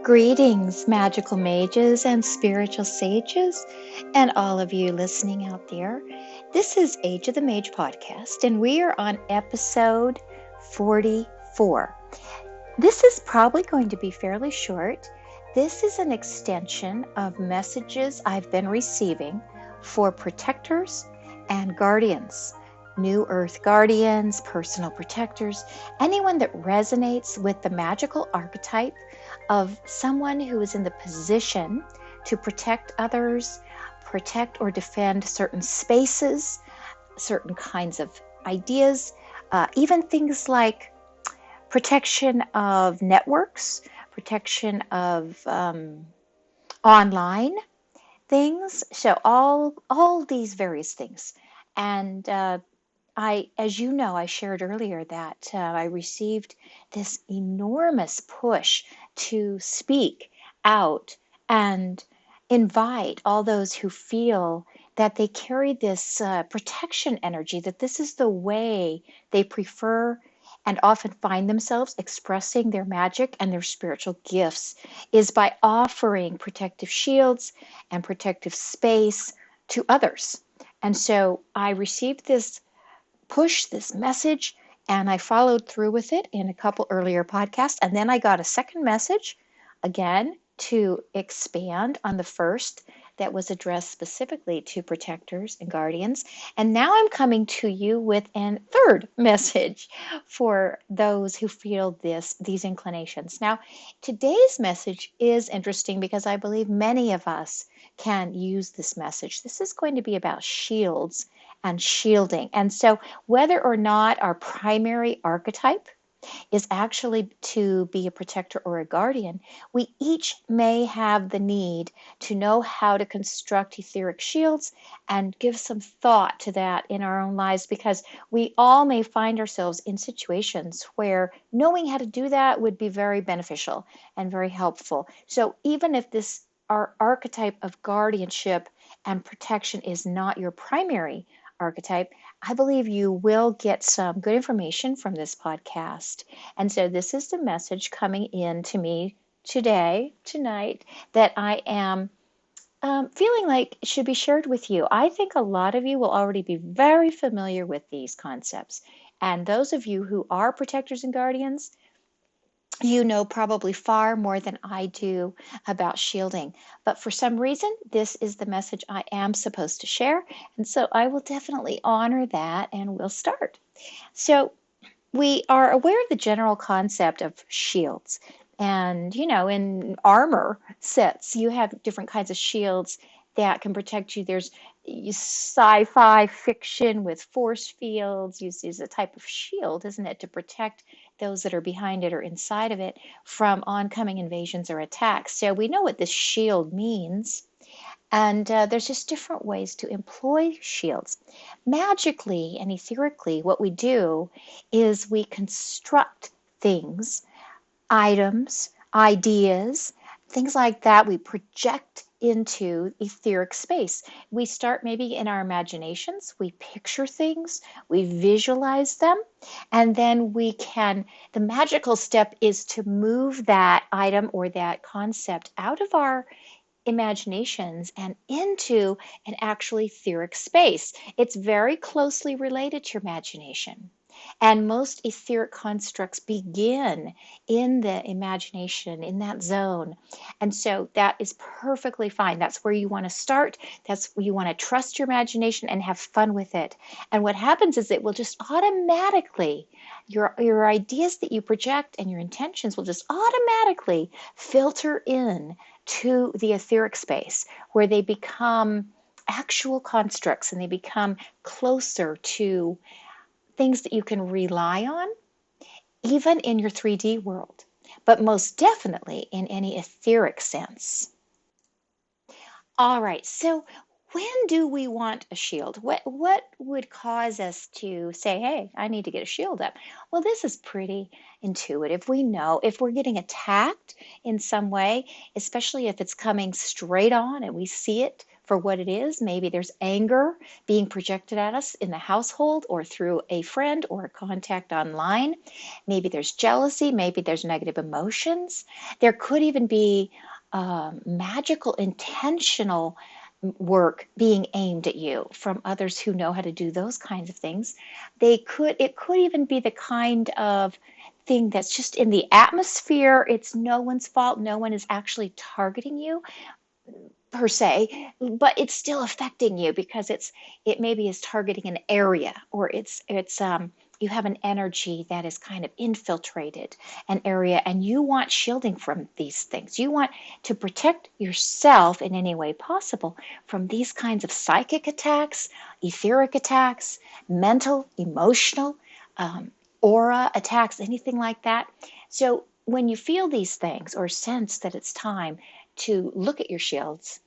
Greetings, magical mages and spiritual sages, and all of you listening out there. This is Age of the Mage podcast, and we are on episode 44. This is probably going to be fairly short. This is an extension of messages I've been receiving for protectors and guardians. New Earth Guardians, personal protectors, anyone that resonates with the magical archetype of someone who is in the position to protect others, protect or defend certain spaces, certain kinds of ideas, even things like protection of networks, protection of online things. So all these various things. And as you know, I shared earlier that I received this enormous push to speak out and invite all those who feel that they carry this protection energy, that this is the way they prefer and often find themselves expressing their magic and their spiritual gifts, is by offering protective shields and protective space to others. And so I received this push, this message, and I followed through with it in a couple earlier podcasts. And then I got a second message, again, to expand on the first that was addressed specifically to protectors and guardians. And now I'm coming to you with a third message for those who feel these inclinations. Now, today's message is interesting because I believe many of us can use this message. This is going to be about shields and shielding. And so whether or not our primary archetype is actually to be a protector or a guardian, we each may have the need to know how to construct etheric shields and give some thought to that in our own lives, because we all may find ourselves in situations where knowing how to do that would be very beneficial and very helpful. So even if our archetype of guardianship and protection is not your primary archetype, I believe you will get some good information from this podcast. And so this is the message coming in to me tonight, that I am feeling like it should be shared with you. I think a lot of you will already be very familiar with these concepts. And those of you who are protectors and guardians, you know probably far more than I do about shielding. But for some reason, this is the message I am supposed to share. And so I will definitely honor that, and we'll start. So we are aware of the general concept of shields. And, in armor sets, you have different kinds of shields that can protect you. There's sci-fi fiction with force fields uses a type of shield, isn't it, to protect those that are behind it or inside of it from oncoming invasions or attacks. So we know what this shield means. And there's just different ways to employ shields. Magically and etherically, what we do is we construct things, items, ideas, things like that. We project into etheric space. We start maybe in our imaginations, we picture things, we visualize them, and then the magical step is to move that item or that concept out of our imaginations and into an actual etheric space. It's very closely related to your imagination. And most etheric constructs begin in the imagination, in that zone. And so that is perfectly fine. That's where you want to start. That's where you want to trust your imagination and have fun with it. And what happens is it will just automatically, your ideas that you project and your intentions will just automatically filter in to the etheric space, where they become actual constructs and they become closer to things that you can rely on, even in your 3D world, but most definitely in any etheric sense. All right, so when do we want a shield? What would cause us to say, hey, I need to get a shield up? Well, this is pretty intuitive. We know if we're getting attacked in some way, especially if it's coming straight on and we see it for what it is. Maybe there's anger being projected at us in the household or through a friend or a contact online. Maybe there's jealousy. Maybe there's negative emotions. There could even be magical, intentional work being aimed at you from others who know how to do those kinds of things. It could even be the kind of thing that's just in the atmosphere. It's no one's fault. No one is actually targeting you per se, but it's still affecting you because it maybe is targeting an area, or it's you have an energy that is kind of infiltrated an area, and you want shielding from these things. You want to protect yourself in any way possible from these kinds of psychic attacks, etheric attacks, mental, emotional, aura attacks, anything like that. So when you feel these things or sense that it's time to look at your shields,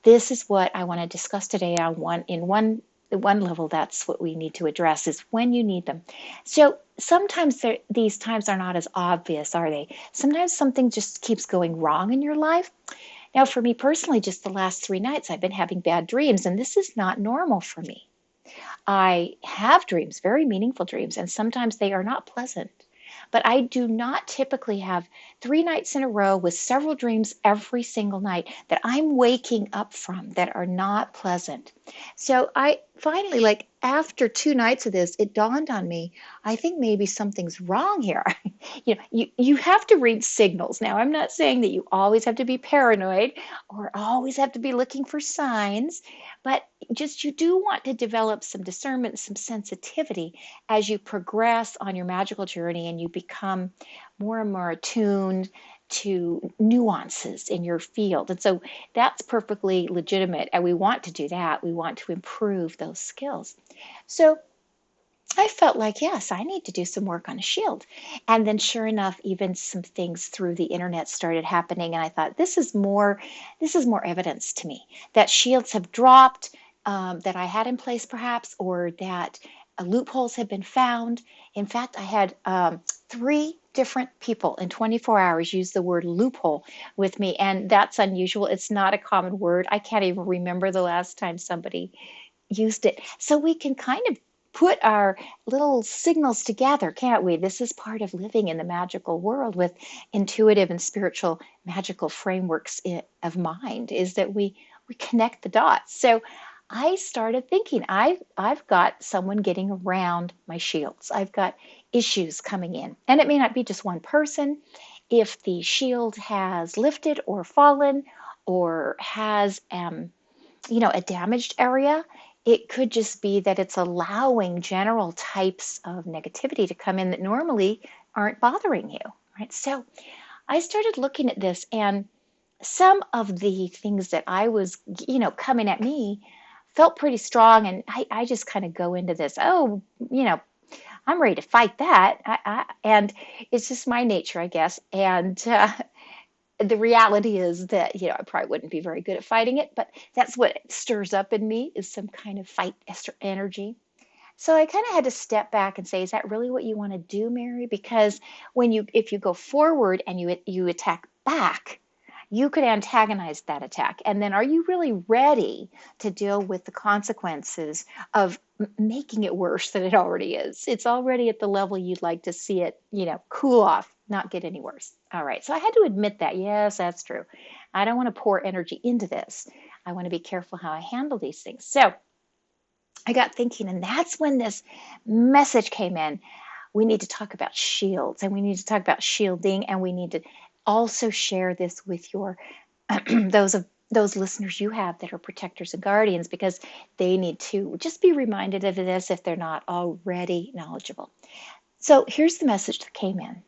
this is what I want to discuss today on one level. That's what we need to address, is when you need them. So sometimes these times are not as obvious, are they? Sometimes something just keeps going wrong in your life. Now, for me personally, just the last 3 nights, I've been having bad dreams, and this is not normal for me. I have dreams, very meaningful dreams, and sometimes they are not pleasant. But I do not typically have 3 nights in a row with several dreams every single night that I'm waking up from that are not pleasant. So I finally, like after 2 nights of this, it dawned on me, I think maybe something's wrong here. You have to read signals. Now, I'm not saying that you always have to be paranoid or always have to be looking for signs, but just you do want to develop some discernment, some sensitivity as you progress on your magical journey and you become more and more attuned to nuances in your field. And so that's perfectly legitimate. And we want to do that. We want to improve those skills. So I felt like, yes, I need to do some work on a shield. And then sure enough, even some things through the internet started happening. And I thought, this is more evidence to me that shields have dropped, that I had in place perhaps, or that loopholes have been found. In fact, I had 3 different people in 24 hours use the word loophole with me. And that's unusual. It's not a common word. I can't even remember the last time somebody used it. So we can kind of put our little signals together, can't we? This is part of living in the magical world with intuitive and spiritual magical frameworks of mind, is that we connect the dots. So I started thinking, I've got someone getting around my shields. I've got issues coming in. And it may not be just one person. If the shield has lifted or fallen or has a damaged area, it could just be that it's allowing general types of negativity to come in that normally aren't bothering you, right? So I started looking at this, and some of the things that I was, coming at me felt pretty strong. And I just kind of go into this, I'm ready to fight that. And it's just my nature, I guess. And the reality is that, I probably wouldn't be very good at fighting it, but that's what stirs up in me, is some kind of fight energy. So I kind of had to step back and say, is that really what you want to do, Mary? Because if you go forward and you attack back, you could antagonize that attack. And then are you really ready to deal with the consequences of making it worse than it already is? It's already at the level you'd like to see it, cool off, not get any worse. All right. So I had to admit that. Yes, that's true. I don't want to pour energy into this. I want to be careful how I handle these things. So I got thinking, and that's when this message came in. We need to talk about shields, and we need to talk about shielding, and we need to also share this with your those listeners you have that are protectors and guardians, because they need to just be reminded of this if they're not already knowledgeable. So here's the message that came in.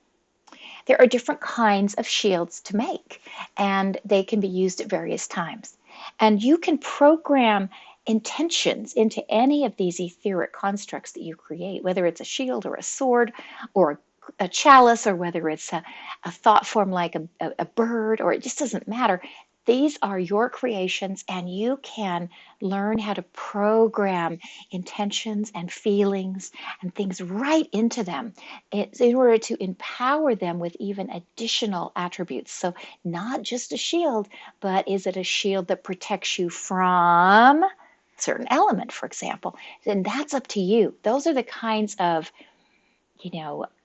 There are different kinds of shields to make, and they can be used at various times. And you can program intentions into any of these etheric constructs that you create, whether it's a shield or a sword or a chalice, or whether it's a thought form like a bird, or it just doesn't matter. These are your creations, and you can learn how to program intentions and feelings and things right into them in order to empower them with even additional attributes. So, not just a shield, but is it a shield that protects you from a certain element, for example? Then that's up to you. Those are the kinds of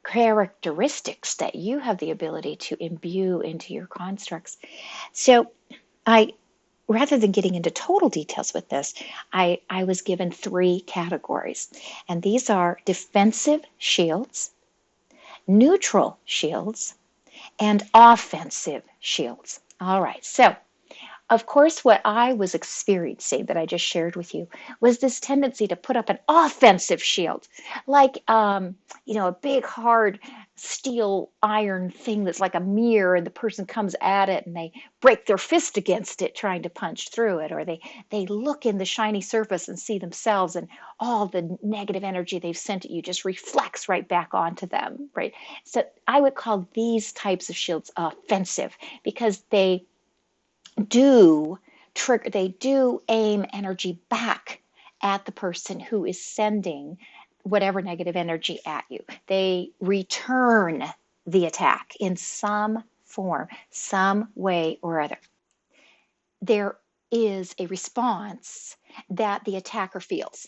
characteristics that you have the ability to imbue into your constructs. So I, rather than getting into total details with this, I was given 3 categories. And these are defensive shields, neutral shields, and offensive shields. All right, so of course, what I was experiencing that I just shared with you was this tendency to put up an offensive shield, like a big hard steel iron thing that's like a mirror, and the person comes at it and they break their fist against it trying to punch through it, or they look in the shiny surface and see themselves, and all the negative energy they've sent at you just reflects right back onto them, right? So I would call these types of shields offensive because they do aim energy back at the person who is sending whatever negative energy at you. They return the attack in some form, some way or other. There is a response that the attacker feels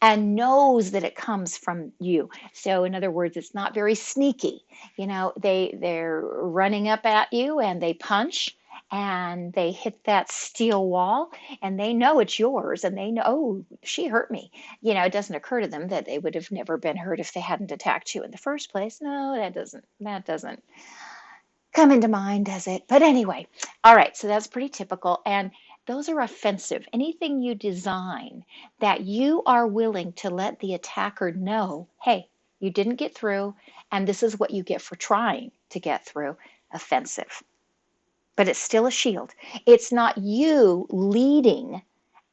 and knows that it comes from you. So in other words, it's not very sneaky. They're running up at you and they punch and they hit that steel wall and they know it's yours and they know, oh, she hurt me. It doesn't occur to them that they would have never been hurt if they hadn't attacked you in the first place. No, that doesn't come into mind, does it? But anyway, all right, so that's pretty typical. And those are offensive. Anything you design that you are willing to let the attacker know, hey, you didn't get through, and this is what you get for trying to get through, offensive. But it's still a shield. It's not you leading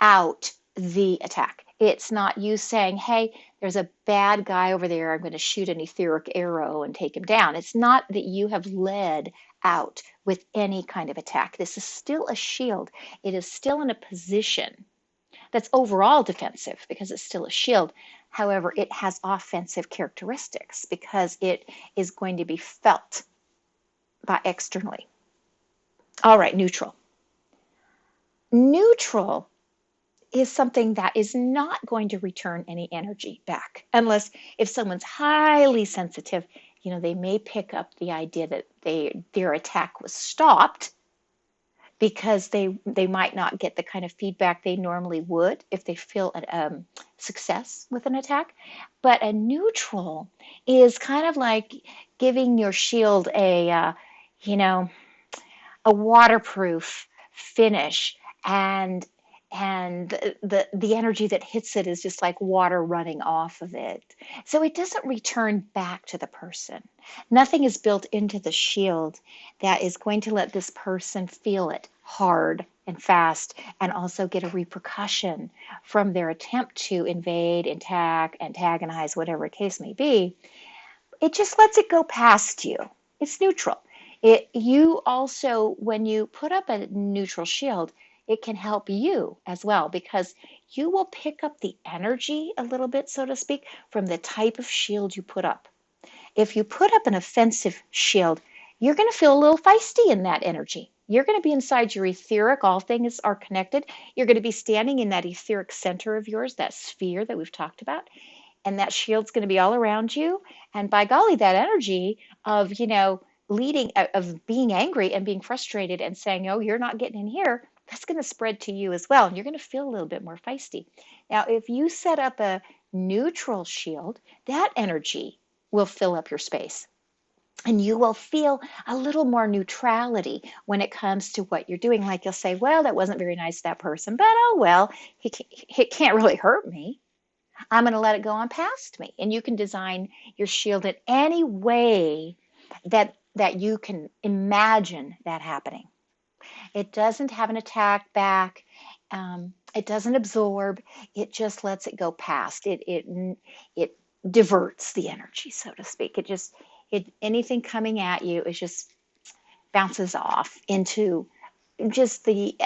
out the attack. It's not you saying, hey, there's a bad guy over there. I'm going to shoot an etheric arrow and take him down. It's not that you have led out with any kind of attack. This is still a shield. It is still in a position that's overall defensive because it's still a shield. However, it has offensive characteristics because it is going to be felt by externally. All right, neutral. Neutral is something that is not going to return any energy back unless if someone's highly sensitive, they may pick up the idea that their attack was stopped because they might not get the kind of feedback they normally would if they feel a success with an attack. But a neutral is kind of like giving your shield a waterproof finish, and the energy that hits it is just like water running off of it. So it doesn't return back to the person. Nothing is built into the shield that is going to let this person feel it hard and fast and also get a repercussion from their attempt to invade, attack, antagonize, whatever the case may be. It just lets it go past you. It's neutral. You also, when you put up a neutral shield, it can help you as well because you will pick up the energy a little bit, so to speak, from the type of shield you put up. If you put up an offensive shield, you're going to feel a little feisty in that energy. You're going to be inside your etheric. All things are connected. You're going to be standing in that etheric center of yours, that sphere that we've talked about. And that shield's going to be all around you. And by golly, that energy of, of being angry and being frustrated and saying, oh, you're not getting in here, that's going to spread to you as well. And you're going to feel a little bit more feisty. Now, if you set up a neutral shield, that energy will fill up your space. And you will feel a little more neutrality when it comes to what you're doing. Like you'll say, well, that wasn't very nice to that person, but oh, well, he can't really hurt me. I'm going to let it go on past me. And you can design your shield in any way that you can imagine that happening. It doesn't have an attack back. It doesn't absorb. It just lets it go past. It diverts the energy, so to speak. Anything coming at you, it just bounces off into just the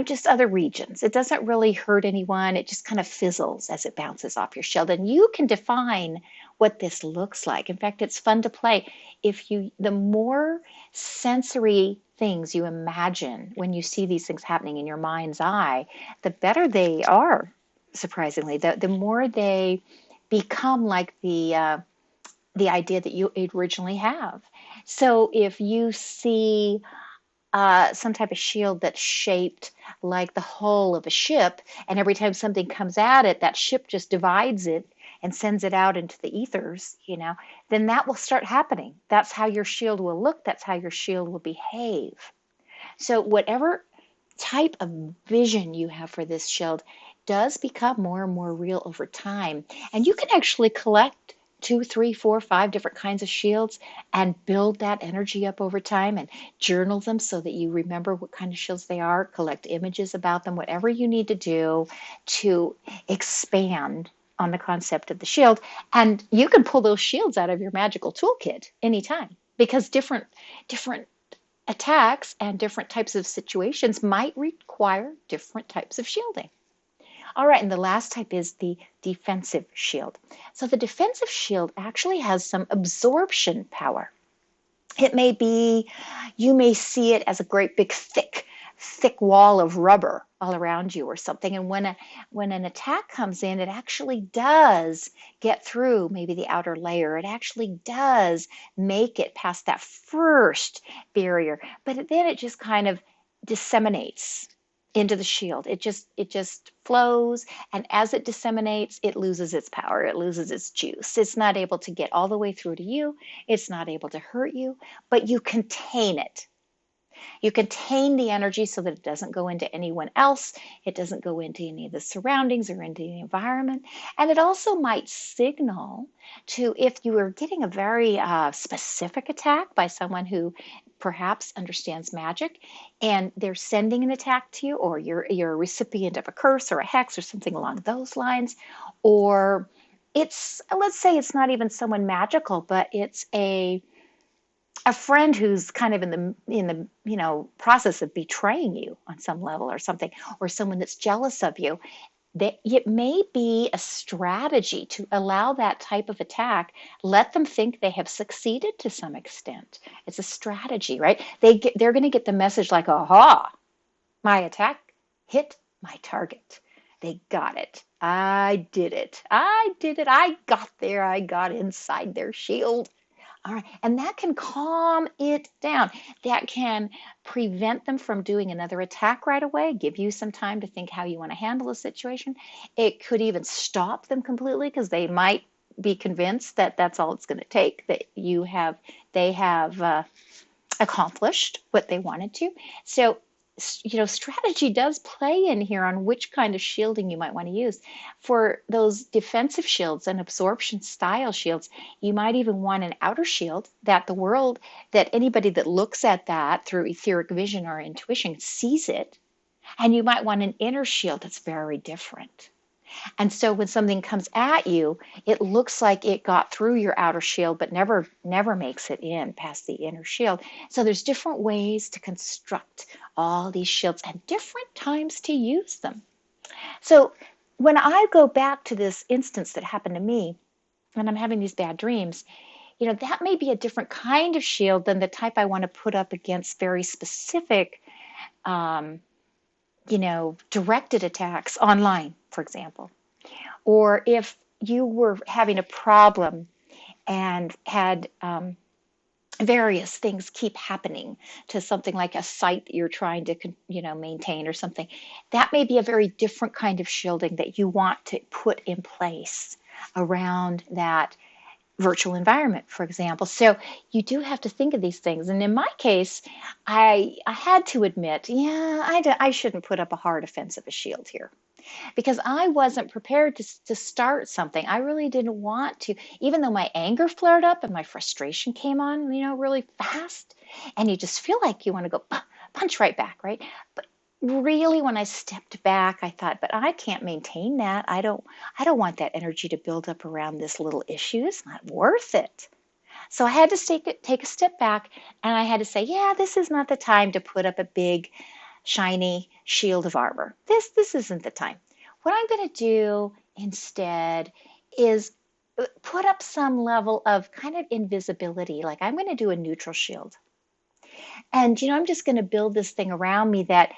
just other regions. It doesn't really hurt anyone. It just kind of fizzles as it bounces off your shield. And you can define what this looks like. In fact, it's fun to play. The more sensory things you imagine when you see these things happening in your mind's eye, the better they are, surprisingly. The more they become like the idea that you originally have. So if you see some type of shield that's shaped like the hull of a ship, and every time something comes at it, that ship just divides it and sends it out into the ethers, then that will start happening. That's how your shield will look. That's how your shield will behave. So whatever type of vision you have for this shield does become more and more real over time. And you can actually collect 2, 3, 4, 5 different kinds of shields and build that energy up over time and journal them so that you remember what kind of shields they are, collect images about them, whatever you need to do to expand on the concept of the shield. And you can pull those shields out of your magical toolkit anytime, because different attacks and different types of situations might require different types of shielding. All right, and the last type is the defensive shield. So the defensive shield actually has some absorption power. It may be, you may see it as a great big thick wall of rubber all around you or something. And when an attack comes in, it actually does get through maybe the outer layer. It actually does make it past that first barrier. But then it just kind of disseminates into the shield. It just flows, and as it disseminates, it loses its power, it loses its juice. It's not able to get all the way through to you. It's not able to hurt you, but you contain it. You contain the energy so that it doesn't go into anyone else. It doesn't go into any of the surroundings or into the environment. And it also might signal to, if you are getting a very specific attack by someone who perhaps understands magic, and they're sending an attack to you, or you're a recipient of a curse or a hex or something along those lines, or let's say it's not even someone magical, but it's a friend who's kind of in the process of betraying you on some level or something, or someone that's jealous of you. It may be a strategy to allow that type of attack, let them think they have succeeded to some extent. It's a strategy, right? They're going to get the message like, aha, my attack hit my target. They got it. I did it. I got there. I got inside their shield. All right, and that can calm it down. That can prevent them from doing another attack right away, give you some time to think how you want to handle the situation. It could even stop them completely, because they might be convinced that that's all it's going to take, that they have accomplished what they wanted to. So strategy does play in here on which kind of shielding you might want to use. For those defensive shields and absorption style shields, you might even want an outer shield that anybody that looks at that through etheric vision or intuition sees it. And you might want an inner shield that's very different. And so when something comes at you, it looks like it got through your outer shield, but never makes it in past the inner shield. So there's different ways to construct all these shields and different times to use them. So when I go back to this instance that happened to me, when I'm having these bad dreams, that may be a different kind of shield than the type I want to put up against very specific directed attacks online, for example. Or if you were having a problem and had various things keep happening to something like a site that you're trying to maintain or something, that may be a very different kind of shielding that you want to put in place around that virtual environment, for example. So you do have to think of these things. And in my case, I had to admit, I shouldn't put up a hard offensive shield here, because I wasn't prepared to start something. I really didn't want to, even though my anger flared up and my frustration came on, really fast, and you just feel like you want to go punch right back, right? But really, when I stepped back, I thought, but I can't maintain that. I don't want that energy to build up around this little issue. It's not worth it. So I had to take a step back, and I had to say, yeah, this is not the time to put up a big, shiny shield of armor. This isn't the time. What I'm going to do instead is put up some level of kind of invisibility. Like I'm going to do a neutral shield. And, I'm just going to build this thing around me that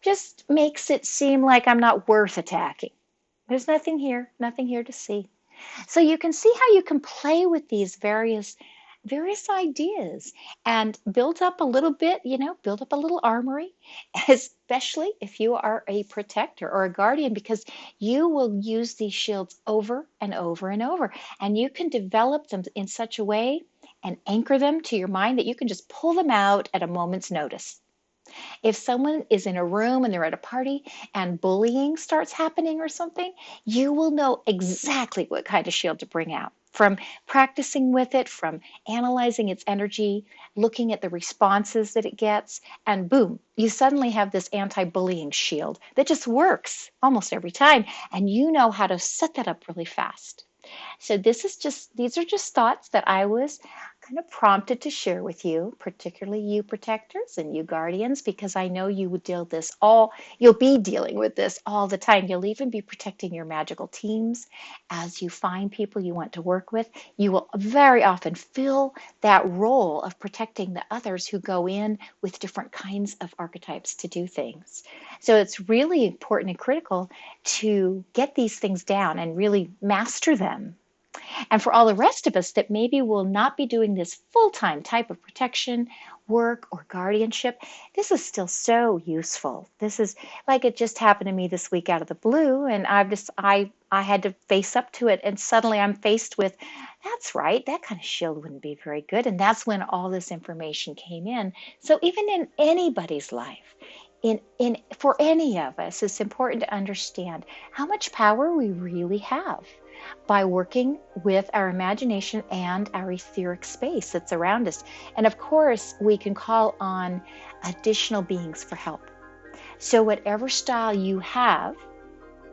just makes it seem like I'm not worth attacking. There's nothing here to see. So you can see how you can play with these various ideas and build up a little bit, build up a little armory, especially if you are a protector or a guardian, because you will use these shields over and over and over. And you can develop them in such a way and anchor them to your mind that you can just pull them out at a moment's notice. If someone is in a room and they're at a party and bullying starts happening or something, you will know exactly what kind of shield to bring out. From practicing with it, from analyzing its energy, looking at the responses that it gets, and boom, you suddenly have this anti-bullying shield that just works almost every time, and you know how to set that up really fast. So these are just thoughts that I was kind of prompted to share with you, particularly you protectors and you guardians, because I know you'll be dealing with this all the time. You'll even be protecting your magical teams as you find people you want to work with. You will very often fill that role of protecting the others who go in with different kinds of archetypes to do things. So it's really important and critical to get these things down and really master them. And for all the rest of us that maybe will not be doing this full-time type of protection work or guardianship, this is still so useful. This is like it just happened to me this week out of the blue, and I had to face up to it, and suddenly I'm faced with, that's right, that kind of shield wouldn't be very good. And that's when all this information came in. So even in anybody's life, for any of us, it's important to understand how much power we really have by working with our imagination and our etheric space that's around us. And of course, we can call on additional beings for help. So whatever style you have,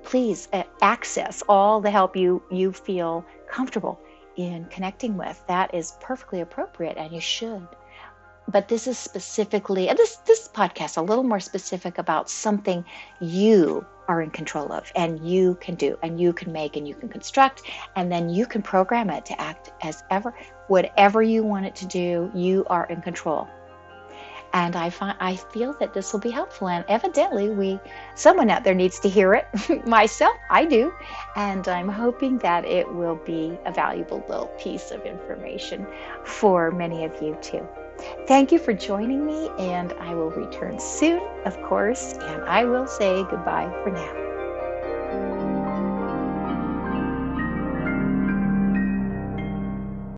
please access all the help you feel comfortable in connecting with. That is perfectly appropriate, and you should. But this is specifically, this podcast, a little more specific about something you are in control of, and you can do, and you can make, and you can construct, and then you can program it to act as whatever you want it to do. You are in control. And I feel that this will be helpful, and evidently someone out there needs to hear it. Myself, I do, and I'm hoping that it will be a valuable little piece of information for many of you too. Thank you for joining me, and I will return soon, of course, and I will say goodbye for now.